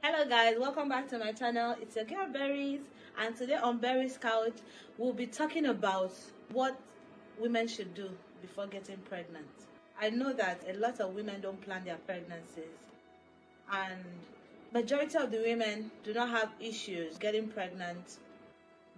Hello guys, welcome back to my channel. It's your girl Berries, and today on Berries Couch we'll be talking about what women should do before getting pregnant. I know that a lot of women don't plan their pregnancies, and majority of the women do not have issues getting pregnant,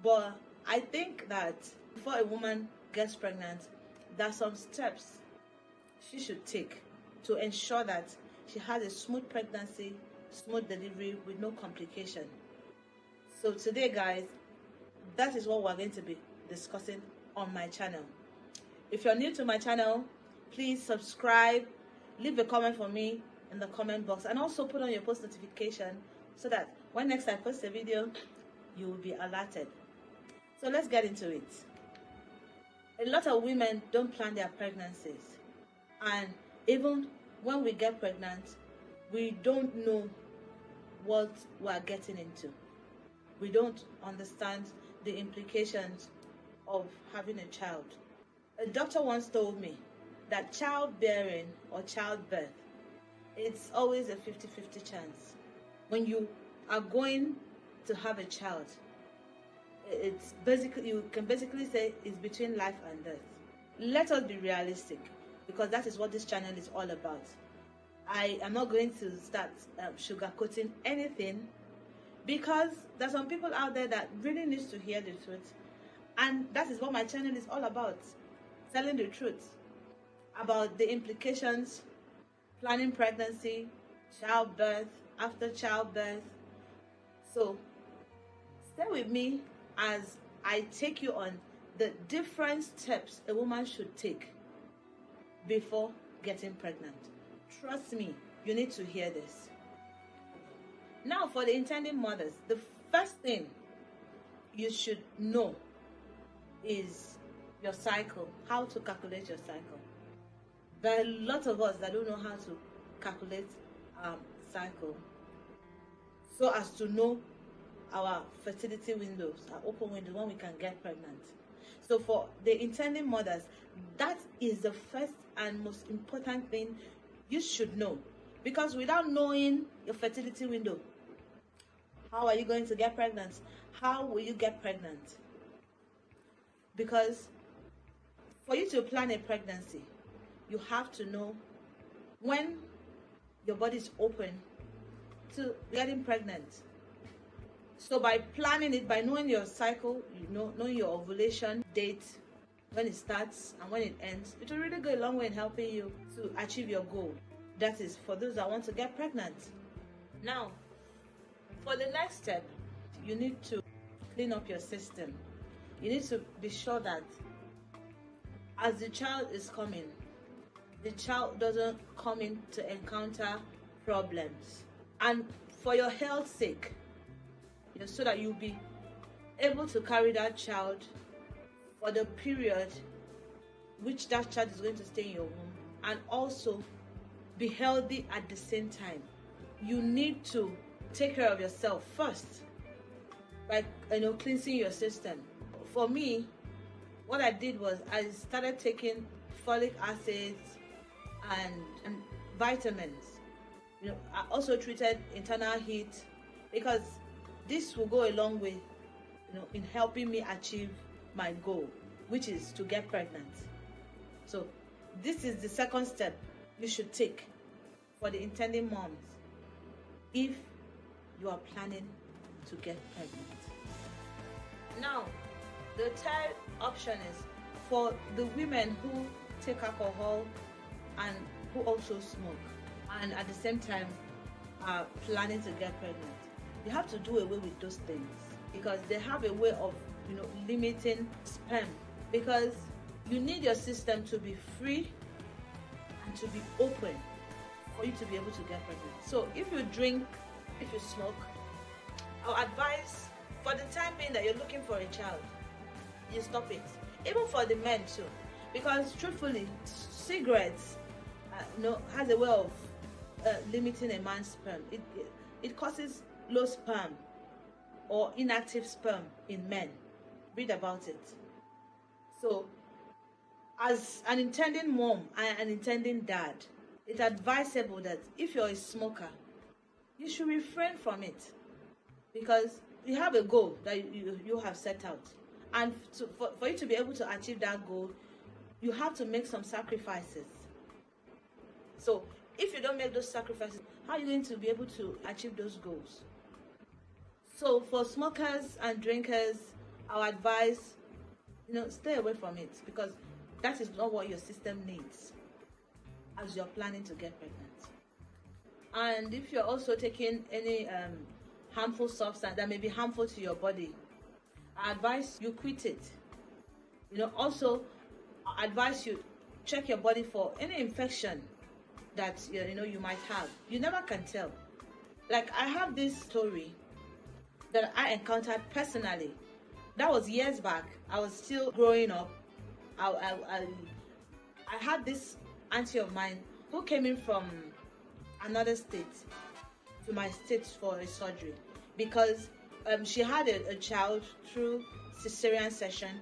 but I think that before a woman gets pregnant, there are some steps she should take to ensure that she has a smooth pregnancy, smooth delivery with no complication. So today guys, that is what we're going to be discussing on my channel. If you're new to my channel, please subscribe, leave a comment for me in the comment box, and also put on your post notification so that when next I post a video, you will be alerted. So let's get into it. A lot of women don't plan their pregnancies, and even when we get pregnant, we don't know what we're getting into. We don't understand the implications of having a child. A doctor once told me that childbearing or childbirth, it's always a 50-50 chance. When you are going to have a child, it's basically, you can basically say it's between life and death. Let us be realistic, because that is what this channel is all about. I am not going to start sugarcoating anything, because there's some people out there that really needs to hear the truth, and that is what my channel is all about, telling the truth about the implications, planning pregnancy, childbirth, after childbirth. So stay with me as I take you on the different steps a woman should take before getting pregnant. Trust me, you need to hear this. Now, for the intending mothers, the first thing you should know is your cycle, how to calculate your cycle. There are a lot of us that don't know how to calculate cycle, so as to know our fertility windows, our open windows, when we can get pregnant. So for the intending mothers, that is the first and most important thing you should know, because without knowing your fertility window, how are you going to get pregnant? How will you get pregnant? Because for you to plan a pregnancy, you have to know when your body is open to getting pregnant. So by planning it, by knowing your cycle, knowing your ovulation date, when it starts and when it ends, it will really go a long way in helping you to achieve your goal. That is for those that want to get pregnant. Now, for the next step, you need to clean up your system. You need to be sure that as the child is coming, the child doesn't come in to encounter problems. And for your health's sake, so that you'll be able to carry that child for the period which that child is going to stay in your womb, and also be healthy at the same time, you need to take care of yourself first by cleansing your system. For me, what I did was I started taking folic acids and vitamins. I also treated internal heat, because this will go a long way in helping me achieve my goal, which is to get pregnant. So this is the second step you should take for the intending moms if you are planning to get pregnant. Now, the third option is for the women who take alcohol and who also smoke, and at the same time are planning to get pregnant. You have to do away with those things, because they have a way of limiting sperm, because you need your system to be free and to be open for you to be able to get pregnant. So if you drink, if you smoke, I'll advise, for the time being that you're looking for a child, you stop it. Even for the men too, because truthfully, cigarettes has a way of limiting a man's sperm. It causes low sperm or inactive sperm in men. Read about it. So as an intending mom and an intending dad, it's advisable that if you're a smoker, you should refrain from it, because you have a goal that you have set out, and for you to be able to achieve that goal, you have to make some sacrifices. So if you don't make those sacrifices, how are you going to be able to achieve those goals? So for smokers and drinkers, our advice, stay away from it, because that is not what your system needs as you're planning to get pregnant. And if you're also taking any harmful substance that may be harmful to your body, I advise you quit it. Also, I advise you check your body for any infection that you might have. You never can tell. Like, I have this story that I encountered personally. That was years back. I was still growing up. I had this auntie of mine who came in from another state to my state for a surgery, because she had a child through cesarean section,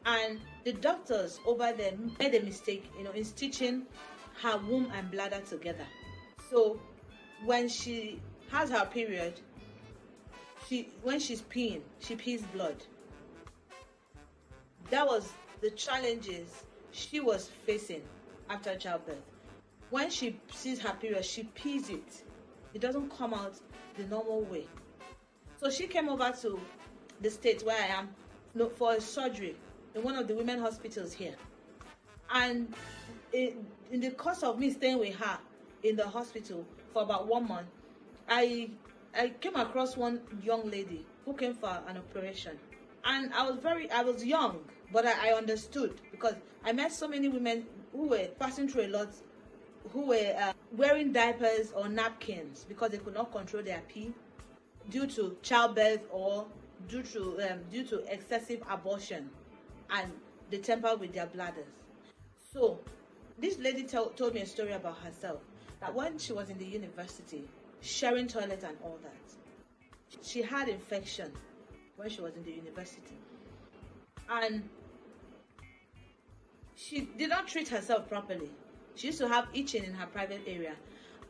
and the doctors over there made a mistake in stitching her womb and bladder together. So when she has her period, when she's peeing, she pees blood. That was the challenges she was facing after childbirth. When she sees her period, she pees it. It doesn't come out the normal way. So she came over to the state where I am for a surgery in one of the women hospitals here. And in the course of me staying with her in the hospital for about 1 month, I came across one young lady who came for an operation. And I was young, but I understood, because I met so many women who were passing through a lot, who were wearing diapers or napkins because they could not control their pee due to childbirth or due to excessive abortion, and they tamper with their bladders. So this lady told me a story about herself, that when she was in the university, sharing toilet and all that, she had infection when she was in the university, and she did not treat herself properly. She used to have itching in her private area,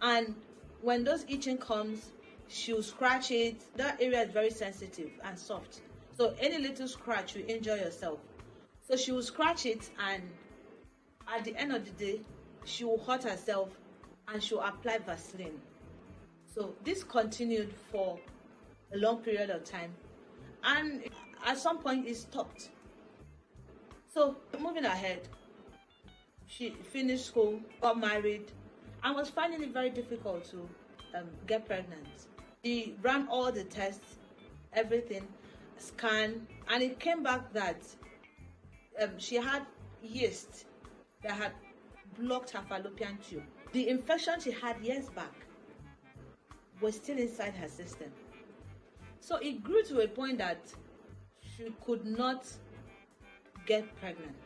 and when those itching comes, she will scratch it. That area is very sensitive and soft, so any little scratch will injure yourself. So she will scratch it, and at the end of the day, she will hurt herself and she will apply Vaseline. So this continued for a long period of time, and at some point it stopped. So moving ahead, she finished school, got married, and was finding it very difficult to get pregnant. She ran all the tests, everything, scan, and it came back that she had yeast that had blocked her fallopian tube. The infection she had years back was still inside her system. So it grew to a point that she could not get pregnant.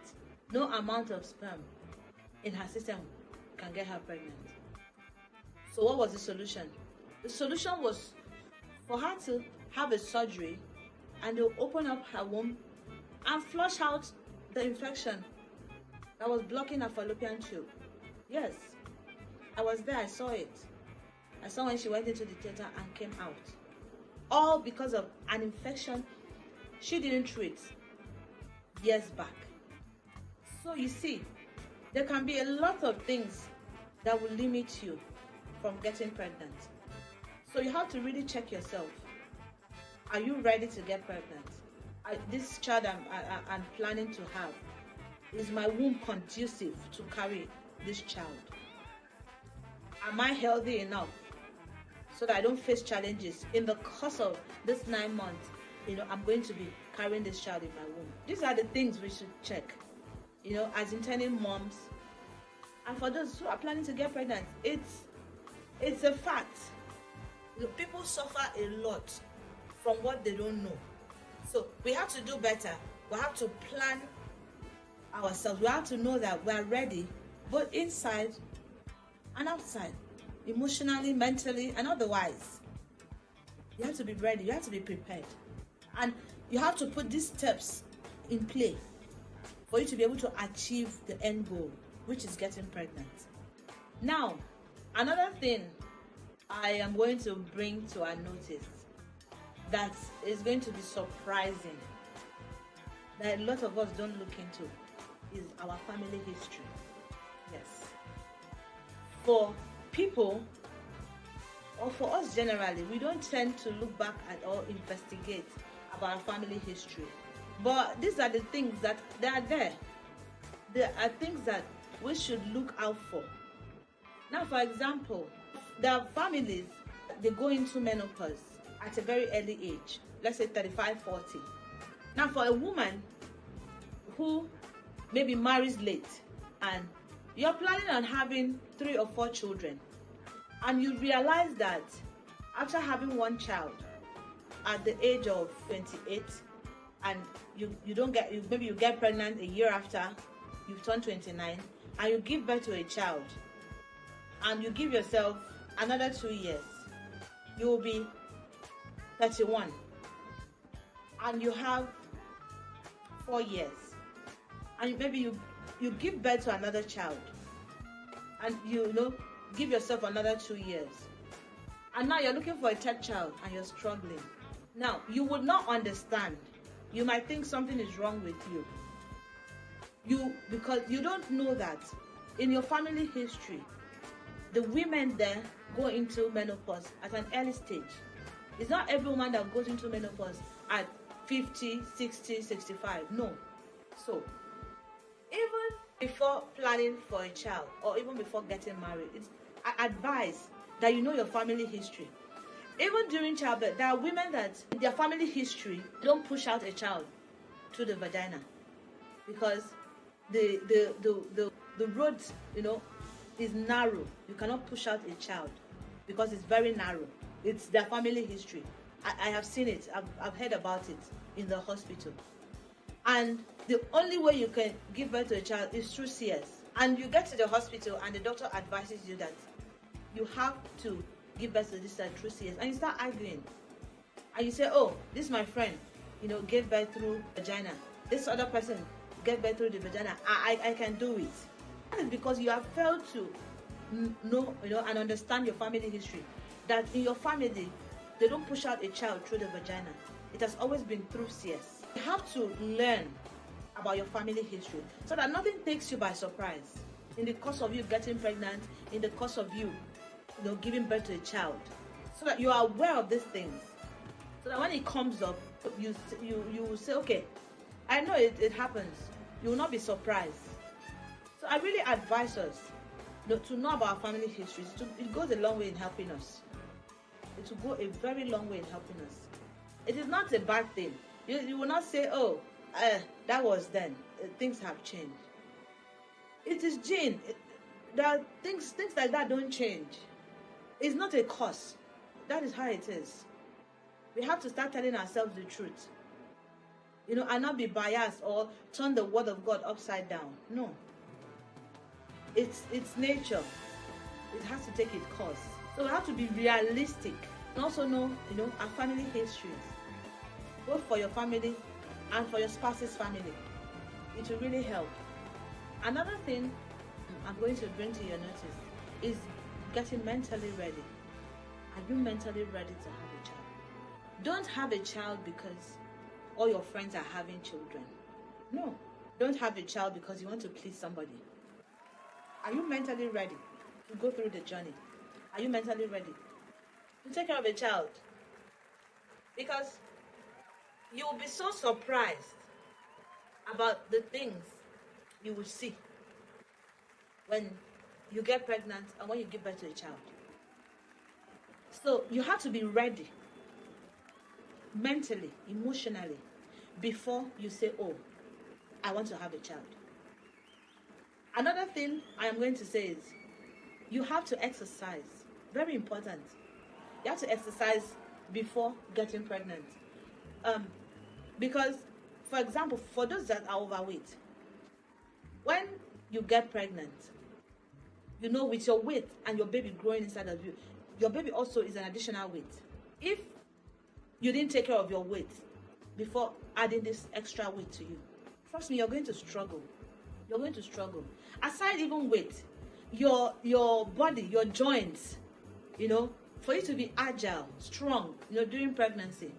No amount of sperm in her system can get her pregnant. So what was the solution? The solution was for her to have a surgery, and they'll open up her womb and flush out the infection that was blocking her fallopian tube. Yes, I was there, I saw it. I saw when she went into the theater and came out. All because of an infection she didn't treat years back. So you see, there can be a lot of things that will limit you from getting pregnant. So you have to really check yourself. Are you ready to get pregnant? This child I'm planning to have, is my womb conducive to carry this child? Am I healthy enough so that I don't face challenges in the course of this 9 months? I'm going to be carrying this child in my womb. These are the things we should check, as intending moms. And for those who are planning to get pregnant, it's a fact. People suffer a lot from what they don't know. So we have to do better. We have to plan ourselves. We have to know that we are ready, both inside and outside, emotionally, mentally, and otherwise. You have to be ready. You have to be prepared. And you have to put these steps in play for you to be able to achieve the end goal, which is getting pregnant. Now, another thing I am going to bring to our notice that is going to be surprising, that a lot of us don't look into, is our family history. Yes. For people, or for us generally, we don't tend to look back at or investigate about our family history. But these are the things that they are there. There are things that we should look out for. Now, for example, there are families, they go into menopause at a very early age, let's say 35, 40. Now, for a woman who maybe marries late and you're planning on having 3 or 4 children, and you realize that after having one child at the age of 28, and you don't get, maybe you get pregnant a year after you've turned 29, and you give birth to a child, and you give yourself another 2 years, you will be 31, and you have 4 years, and maybe you give birth to another child, and give yourself another 2 years, and now you're looking for a third child and you're struggling. Now, you would not understand. You might think something is wrong with you, because you don't know that in your family history, the women there go into menopause at an early stage. It's not every woman that goes into menopause at 50, 60, 65. No. So, even before planning for a child, or even before getting married, I advise that you know your family history. Even during childbirth, there are women that in their family history don't push out a child through the vagina, because the road, is narrow. You cannot push out a child because it's very narrow. It's their family history. I have seen it. I've heard about it in the hospital. And the only way you can give birth to a child is through CS. And you get to the hospital and the doctor advises you that you have to give birth to this child through CS. And you start arguing. And you say, oh, this is my friend, gave birth through vagina. This other person gave birth through the vagina. I can do it. That is because you have failed to know, and understand your family history. That in your family, they don't push out a child through the vagina. It has always been through CS. You have to learn about your family history so that nothing takes you by surprise in the course of you getting pregnant, in the course of you, giving birth to a child, so that you are aware of these things, so that when it comes up, you will say, okay, I know it happens. You will not be surprised. So I really advise us to know about our family histories. It goes a long way in helping us. It will go a very long way in helping us. It is not a bad thing. You will not say, oh, that was then. Things have changed. It is gene. Things like that don't change. It's not a curse. That is how it is. We have to start telling ourselves the truth. And not be biased or turn the word of God upside down. No. It's nature. It has to take its course. So we have to be realistic and also know, our family histories, both for your family and for your spouse's family. It will really help. Another thing I'm going to bring to your notice is getting mentally ready. Are you mentally ready to have a child? Don't have a child because all your friends are having children. No. Don't have a child because you want to please somebody. Are you mentally ready to go through the journey? Are you mentally ready to take care of a child? Because you will be so surprised about the things you will see when you get pregnant and when you give birth to a child. So you have to be ready mentally, emotionally, before you say, oh, I want to have a child. Another thing I am going to say is you have to exercise. Very important. You have to exercise before getting pregnant. Because, for example, for those that are overweight, when you get pregnant, with your weight and your baby growing inside of you, your baby also is an additional weight. If you didn't take care of your weight before adding this extra weight to you, trust me, you're going to struggle. You're going to struggle. Aside even weight, your body, your joints, for you to be agile, strong, during pregnancy,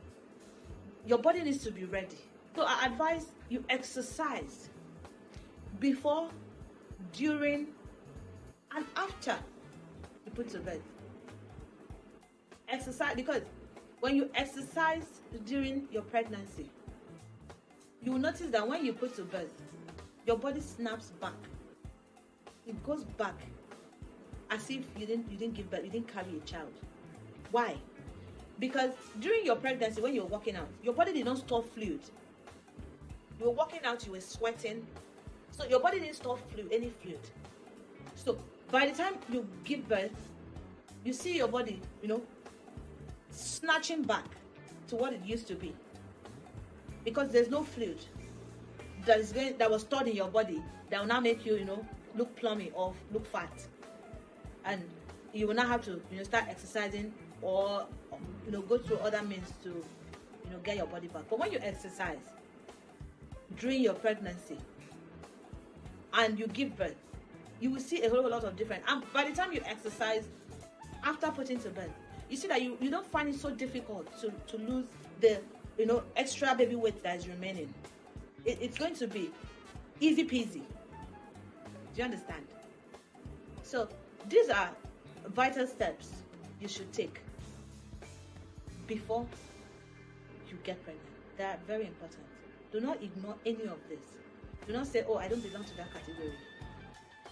your body needs to be ready. So I advise you exercise before, during, and after you put to bed. Exercise, because when you exercise during your pregnancy, you will notice that when you put to bed, your body snaps back. It goes back as if you didn't give birth, you didn't carry a child. Why? Because during your pregnancy, when you're working out, your body did not store fluid. You were working out, you were sweating, so your body didn't store any fluid. So by the time you give birth, you see your body, snatching back to what it used to be, because there's no fluid that was stored in your body that will now make you, look plummy or look fat, and you will now have to, start exercising or, go through other means to, get your body back. But when you exercise during your pregnancy and you give birth, you will see a whole lot of difference. And by the time you exercise after putting to bed, you see that you don't find it so difficult to lose the extra baby weight that is remaining. It's going to be easy peasy. Do you understand? So these are vital steps you should take before you get pregnant. They are very important. Do not ignore any of this. Do not say, oh, I don't belong to that category.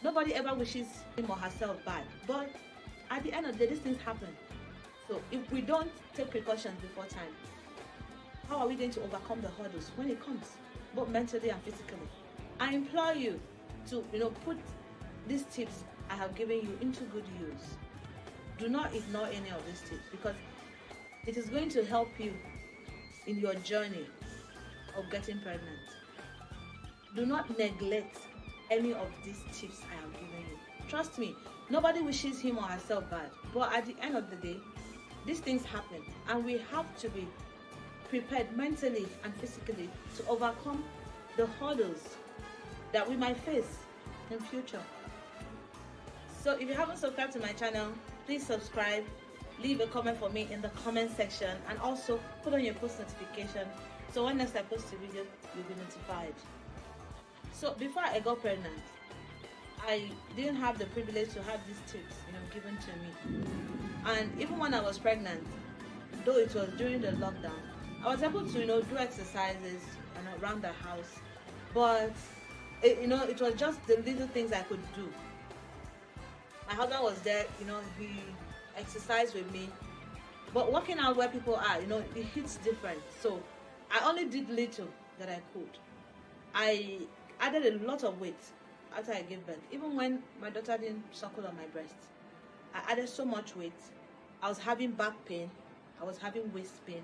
Nobody ever wishes him or herself bad, but at the end of the day, these things happen. So if we don't take precautions before time, how are we going to overcome the hurdles when it comes, both mentally and physically? I implore you to put these tips I have given you into good use. Do not ignore any of these tips, because it is going to help you in your journey of getting pregnant. Do not neglect any of these tips I have given you. Trust me, nobody wishes him or herself bad, but at the end of the day, these things happen, and we have to be prepared mentally and physically to overcome the hurdles that we might face in future. So if you haven't subscribed to my channel, please subscribe, leave a comment for me in the comment section, and also put on your post notification so when next I post a video, you'll be notified. So before I got pregnant, I didn't have the privilege to have these tips given to me. And even when I was pregnant, though it was during the lockdown, I was able to do exercises around the house, but it was just the little things I could do. My husband was there, he exercised with me, but working out where people are, it hits different. So I only did little that I could. I added a lot of weight after I gave birth. Even when my daughter didn't suckle on my breast, I added so much weight. I was having back pain, I was having waist pain.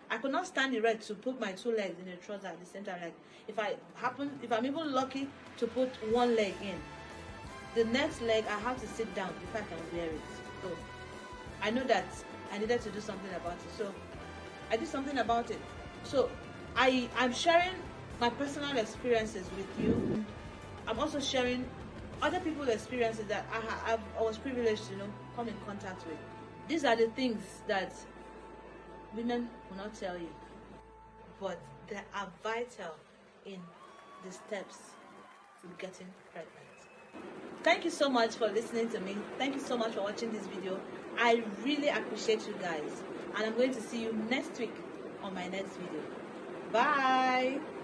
I could not stand erect to put my two legs in a trouser at the same time. Like if I'm even lucky to put one leg in, the next leg I have to sit down if I can wear it. So I know that I needed to do something about it. So I did something about it. So I'm sharing my personal experiences with you. I'm also sharing other people's experiences that I was privileged to come in contact with. These are the things that women will not tell you, but they are vital in the steps to getting pregnant. Thank you so much for listening to me. Thank you so much for watching this video. I really appreciate you guys, and I'm going to see you next week on my next video. Bye.